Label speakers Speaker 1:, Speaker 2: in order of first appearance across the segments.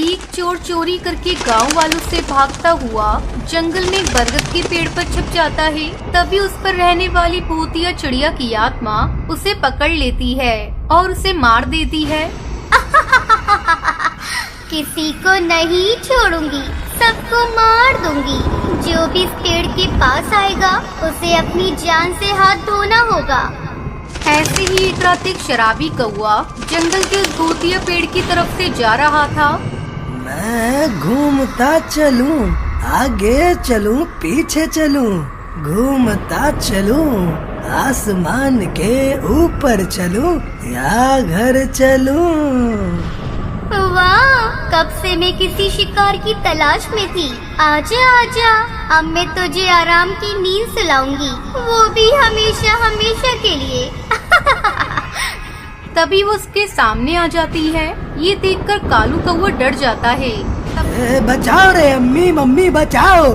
Speaker 1: एक चोर चोरी करके गांव वालों से भागता हुआ जंगल में बरगद के पेड़ पर छिप जाता है। तभी उस पर रहने वाली भूतिया चिड़िया की आत्मा उसे पकड़ लेती है और उसे मार देती है।
Speaker 2: किसी को नहीं छोड़ूंगी, सबको मार दूंगी। जो भी इस पेड़ के पास आएगा उसे अपनी जान से हाथ धोना होगा।
Speaker 1: ऐसे ही एक रात एक शराबी कौआ जंगल के उस भूतिया पेड़ की तरफ से जा रहा था।
Speaker 3: मैं घूमता चलूं, आगे चलूं, पीछे चलूं, घूमता चलूं, आसमान के ऊपर चलूं या घर चलूं।
Speaker 2: वाह, कब से मैं किसी शिकार की तलाश में थी। आजा आजा, अब मैं तुझे आराम की नींद सुलाऊंगी, वो भी हमेशा हमेशा के लिए।
Speaker 1: तभी वो उसके सामने आ जाती है। ये देखकर कालू कौवा डर जाता है।
Speaker 3: बचाओ रे अम्मी, मम्मी बचाओ,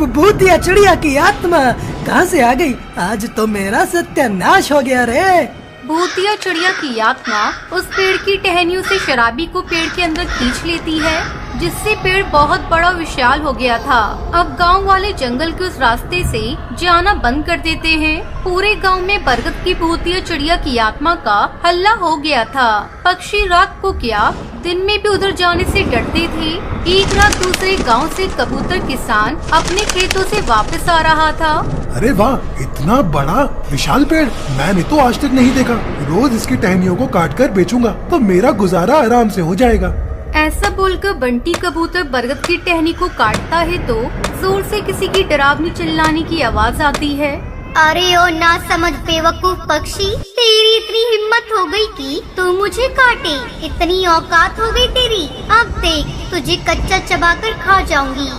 Speaker 3: भूतिया चिड़िया की आत्मा कहाँ से आ गई? आज तो मेरा सत्यानाश हो गया रे।
Speaker 1: भूतिया चिड़िया की आत्मा उस पेड़ की टहनियों से शराबी को पेड़ के अंदर खींच लेती है, जिससे पेड़ बहुत बड़ा विशाल हो गया था। अब गांव वाले जंगल के उस रास्ते से जाना बंद कर देते हैं। पूरे गांव में बरगद की भूतिया चिड़िया की आत्मा का हल्ला हो गया था। पक्षी रात को क्या दिन में भी उधर जाने से डरते थे। एक रात दूसरे गांव से कबूतर किसान अपने खेतों से वापस आ रहा था।
Speaker 4: अरे वाह, इतना बड़ा विशाल पेड़ मैंने तो आज तक नहीं देखा। रोज इसकी टहनियों को काट कर बेचूंगा तो मेरा गुजारा आराम से हो जाएगा।
Speaker 1: ऐसा बोलकर बंटी कबूतर बरगद की टहनी को काटता है तो जोर से किसी की डरावनी चिल्लाने की आवाज आती है।
Speaker 2: अरे ओ ना समझ बेवकूफ पक्षी, तेरी इतनी हिम्मत हो गई कि तू मुझे काटे। इतनी औकात हो गई तेरी, अब देख तुझे कच्चा चबाकर खा जाऊंगी।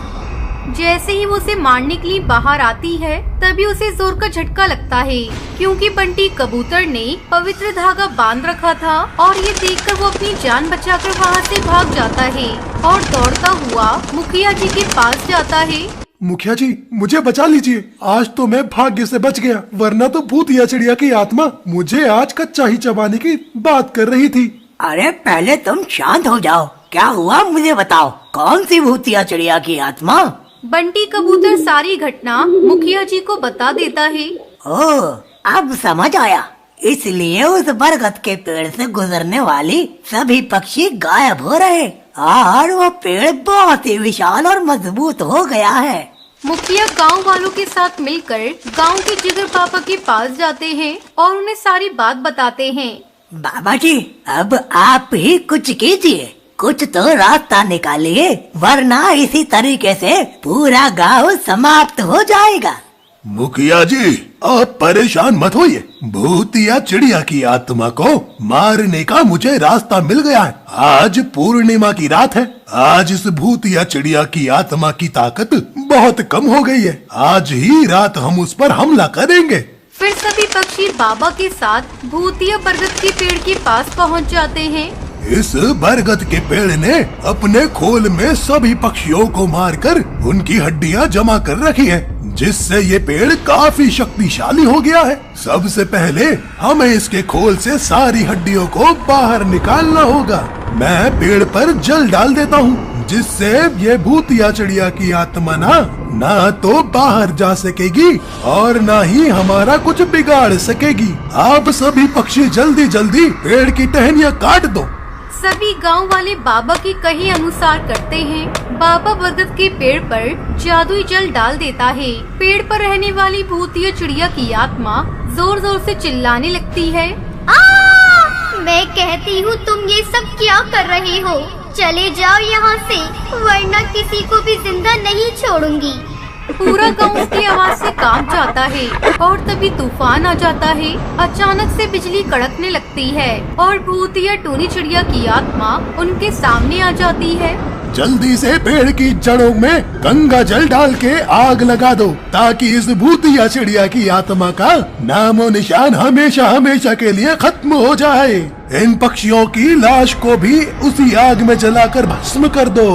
Speaker 1: जैसे ही वो उसे मारने के लिए बाहर आती है तभी उसे जोर का झटका लगता है, क्योंकि बंटी कबूतर ने पवित्र धागा बांध रखा था। और ये देखकर वो अपनी जान बचाकर वहाँ से भाग जाता है और दौड़ता हुआ मुखिया जी के पास जाता है।
Speaker 4: मुखिया जी, मुझे बचा लीजिए। आज तो मैं भाग्य से बच गया, वरना तो भूतिया चिड़िया की आत्मा मुझे आज कच्चा ही चबाने की बात कर रही थी।
Speaker 3: अरे पहले तुम शांत हो जाओ, क्या हुआ मुझे बताओ, कौन सी भूतिया चिड़िया की आत्मा?
Speaker 1: बंटी कबूतर सारी घटना मुखिया जी को बता देता है।
Speaker 3: ओह, अब समझ आया। इसलिए उस बरगद के पेड़ से गुजरने वाली सभी पक्षी गायब हो रहे और वो पेड़ बहुत ही विशाल और मजबूत हो गया है।
Speaker 1: मुखिया गांव वालों के साथ मिलकर गांव के जिगर पापा के पास जाते हैं और उन्हें सारी बात बताते हैं।
Speaker 3: बाबा जी, अब आप ही कुछ कीजिए, कुछ तो रास्ता निकालिए, वरना इसी तरीके से पूरा गांव समाप्त हो जाएगा।
Speaker 4: मुखिया जी, आप परेशान मत होइए। भूतिया चिड़िया की आत्मा को मारने का मुझे रास्ता मिल गया है। आज पूर्णिमा की रात है। आज इस भूतिया चिड़िया की आत्मा की ताकत बहुत कम हो गई है। आज ही रात हम उस पर हमला करेंगे।
Speaker 1: फिर सभी पक्षी बाबा के साथ भूतिया बरगद के पेड़ के पास पहुंच जाते हैं।
Speaker 4: इस बरगद के पेड़ ने अपने खोल में सभी पक्षियों को मारकर उनकी हड्डियां जमा कर रखी हैं, जिससे ये पेड़ काफी शक्तिशाली हो गया है। सबसे पहले हमें इसके खोल से सारी हड्डियों को बाहर निकालना होगा। मैं पेड़ पर जल डाल देता हूँ, जिससे ये भूतिया चिड़िया की आत्मा ना तो बाहर जा सकेगी और ना ही हमारा कुछ बिगाड़ सकेगी। आप सभी पक्षी जल्दी जल्दी पेड़ की टहनियाँ काट दो।
Speaker 1: सभी गांव वाले बाबा के कहे अनुसार करते हैं। बाबा बरगद के पेड़ पर जादुई जल डाल देता है। पेड़ पर रहने वाली भूतिया चिड़िया की आत्मा जोर जोर से चिल्लाने लगती है।
Speaker 2: मैं कहती हूँ तुम ये सब क्या कर रहे हो? चले जाओ यहाँ से, वरना किसी को भी जिंदा नहीं छोड़ूंगी।
Speaker 1: पूरा गांव उसकी आवाज से कांप जाता है और तभी तूफान आ जाता है। अचानक से बिजली कड़कने लगती है और भूतिया टूनी चिड़िया की आत्मा उनके सामने आ जाती है।
Speaker 4: जल्दी से पेड़ की जड़ों में गंगा जल डाल के आग लगा दो, ताकि इस भूतिया चिड़िया की आत्मा का नामो निशान हमेशा हमेशा के लिए खत्म हो जाए। इन पक्षियों की लाश को भी उसी आग में जलाकर भस्म कर दो।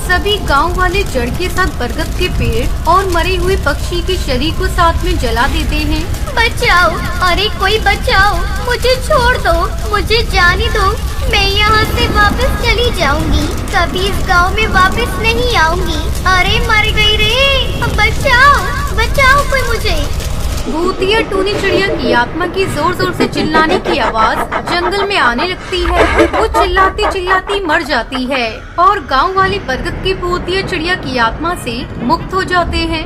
Speaker 1: सभी गांव वाले जड़ के साथ बरगद के पेड़ और मरे हुए पक्षी के शरीर को साथ में जला देते हैं।
Speaker 2: बचाओ, अरे कोई बचाओ, मुझे छोड़ दो, मुझे जाने दो, मैं यहाँ से वापस चली जाऊंगी, कभी इस गांव में वापस नहीं आऊंगी। अरे मर गई रे, बचाओ बचाओ कोई मुझे।
Speaker 1: भूतिया टूनी चिड़िया की आत्मा की जोर जोर से चिल्लाने की आवाज जंगल में आने लगती है। वो चिल्लाती चिल्लाती मर जाती है और गांव वाले बरगद की भूतिया चिड़िया की आत्मा से मुक्त हो जाते हैं।